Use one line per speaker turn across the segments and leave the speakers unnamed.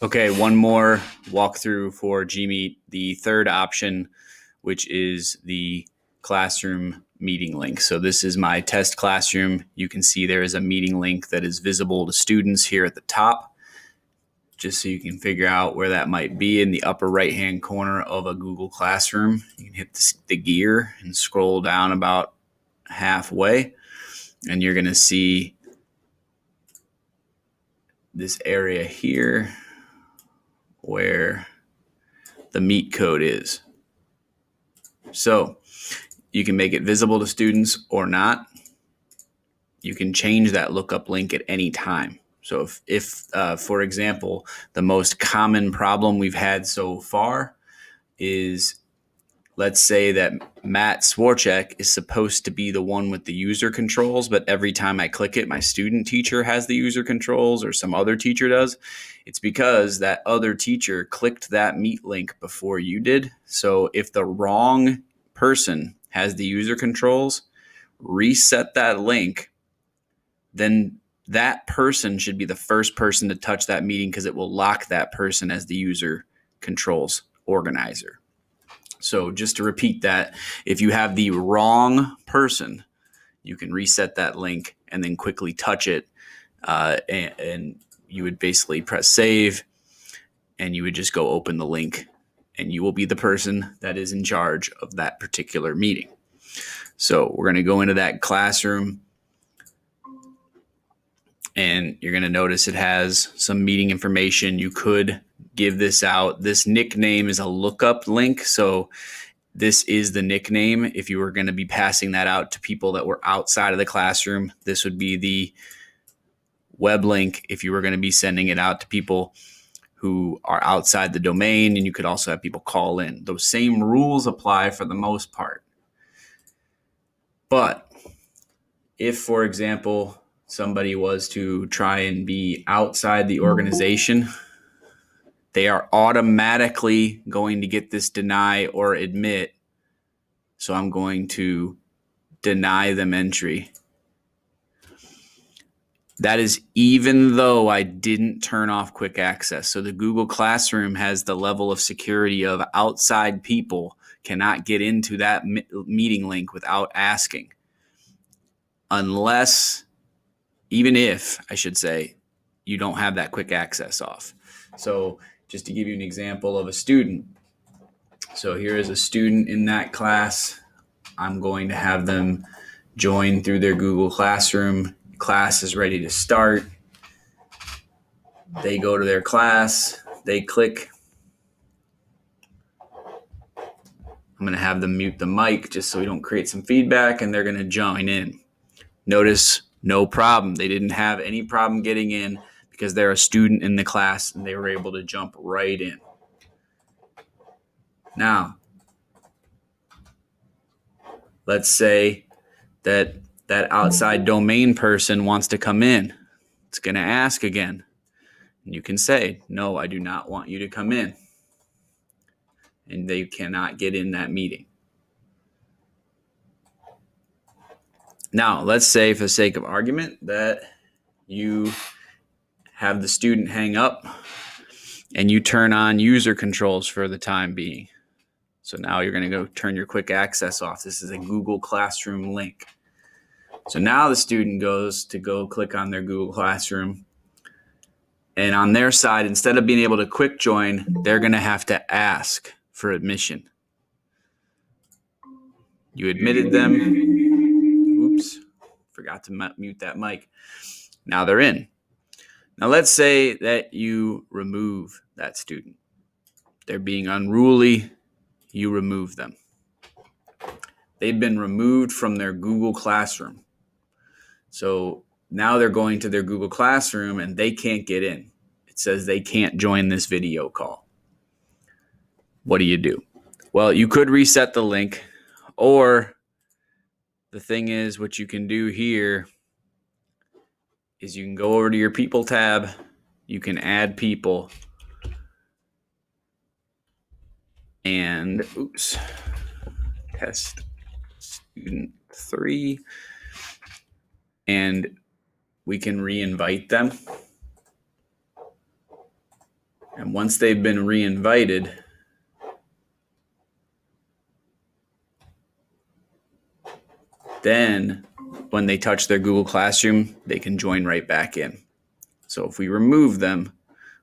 Okay, one more walkthrough for Gmeet. The third option, which is the classroom meeting link. So this is my test classroom. You can see there is a meeting link that is visible to students here at the top, just so you can figure out where that might be in the upper right-hand corner of a Google Classroom. You can hit the gear and scroll down about halfway, and you're going to see this area here where the Meet code is. So you can make it visible to students or not. You can change that lookup link at any time. So if for example, the most common problem we've had so far is, let's say that Matt Swortchek is supposed to be the one with the user controls, but every time I click it, my student teacher has the user controls or some other teacher does. It's because that other teacher clicked that Meet link before you did. So if the wrong person has the user controls, reset that link, then that person should be the first person to touch that meeting because it will lock that person as the user controls organizer. So just to repeat that, if you have the wrong person, you can reset that link and then quickly touch it. And you would basically press save and you would just go open the link and you will be the person that is in charge of that particular meeting. So we're going to go into that classroom and you're going to notice it has some meeting information. You could give this out. This nickname is a lookup link. So this is the nickname. If you were going to be passing that out to people that were outside of the classroom, this would be the web link. If you were going to be sending it out to people who are outside the domain, and you could also have people call in. Those same rules apply for the most part. But if, for example, somebody was to try and be outside the organization, they are automatically going to get this deny or admit. So I'm going to deny them entry. That is even though I didn't turn off quick access. So the Google Classroom has the level of security of outside people cannot get into that meeting link without asking. Unless, even if, I should say, you don't have that quick access off. So just to give you an example of a student. So here is a student in that class. I'm going to have them join through their Google Classroom. Class is ready to start. They go to their class. They click. I'm going to have them mute the mic just so we don't create some feedback, and they're going to join in. Notice, no problem. They didn't have any problem getting in because they're a student in the class and they were able to jump right in. Now, let's say that outside domain person wants to come in. It's going to ask again. And you can say, no, I do not want you to come in. And they cannot get in that meeting. Now, let's say, for the sake of argument, that you have the student hang up and you turn on user controls for the time being. So now you're going to go turn your quick access off. This is a Google Classroom link. So now the student goes to go click on their Google Classroom. And on their side, instead of being able to quick join, they're going to have to ask for admission. You admitted them. Oops, forgot to mute that mic. Now they're in. Now let's say that you remove that student. They're being unruly. You remove them. They've been removed from their Google Classroom. So now they're going to their Google Classroom and they can't get in. It says they can't join this video call. What do you do? Well, you could reset the link, or the thing is, what you can do here is you can go over to your people tab. You can add people. And test student 3. And we can re-invite them. And once they've been re-invited, then when they touch their Google Classroom, they can join right back in. So if we remove them,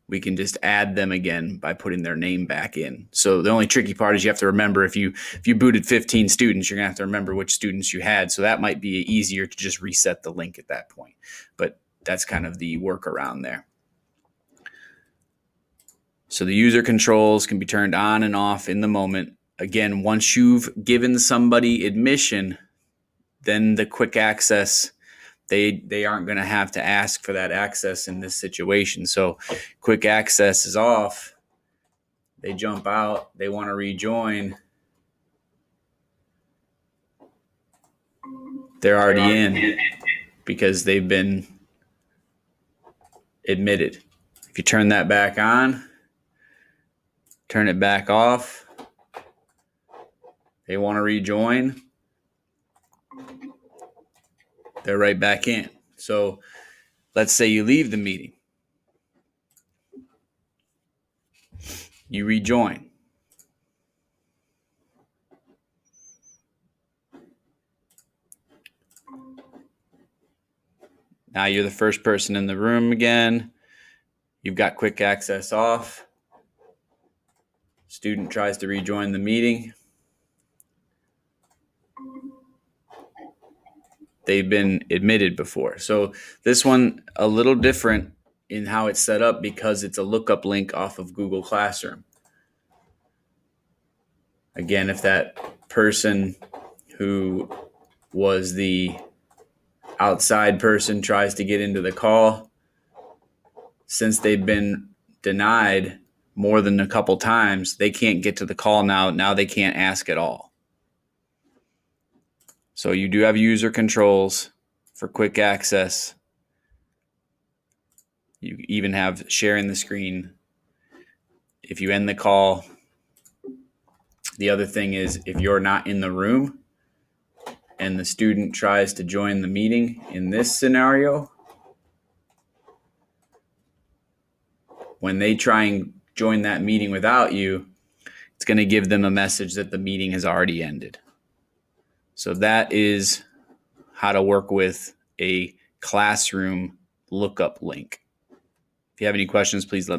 we can just add them again by putting their name back in. So the only tricky part is you have to remember if you booted 15 students, you're going to have to remember which students you had. So that might be easier to just reset the link at that point. But that's kind of the workaround there. So the user controls can be turned on and off in the moment. Again, once you've given somebody admission, then the quick access, they aren't going to have to ask for that access in this situation. So quick access is off. They jump out. They want to rejoin. They're already in because they've been admitted. If you turn that back on, turn it back off, they want to rejoin, they're right back in. So let's say you leave the meeting. You rejoin. Now you're the first person in the room again. You've got quick access off. Student tries to rejoin the meeting. They've been admitted before. So this one a little different in how it's set up because it's a lookup link off of Google Classroom. Again, if that person who was the outside person tries to get into the call, since they've been denied more than a couple times, they can't get to the call now. Now they can't ask at all. So you do have user controls for quick access. You even have sharing the screen. If you end the call, the other thing is if you're not in the room and the student tries to join the meeting in this scenario, when they try and join that meeting without you, it's going to give them a message that the meeting has already ended. So that is how to work with a classroom lookup link. If you have any questions, please let me know.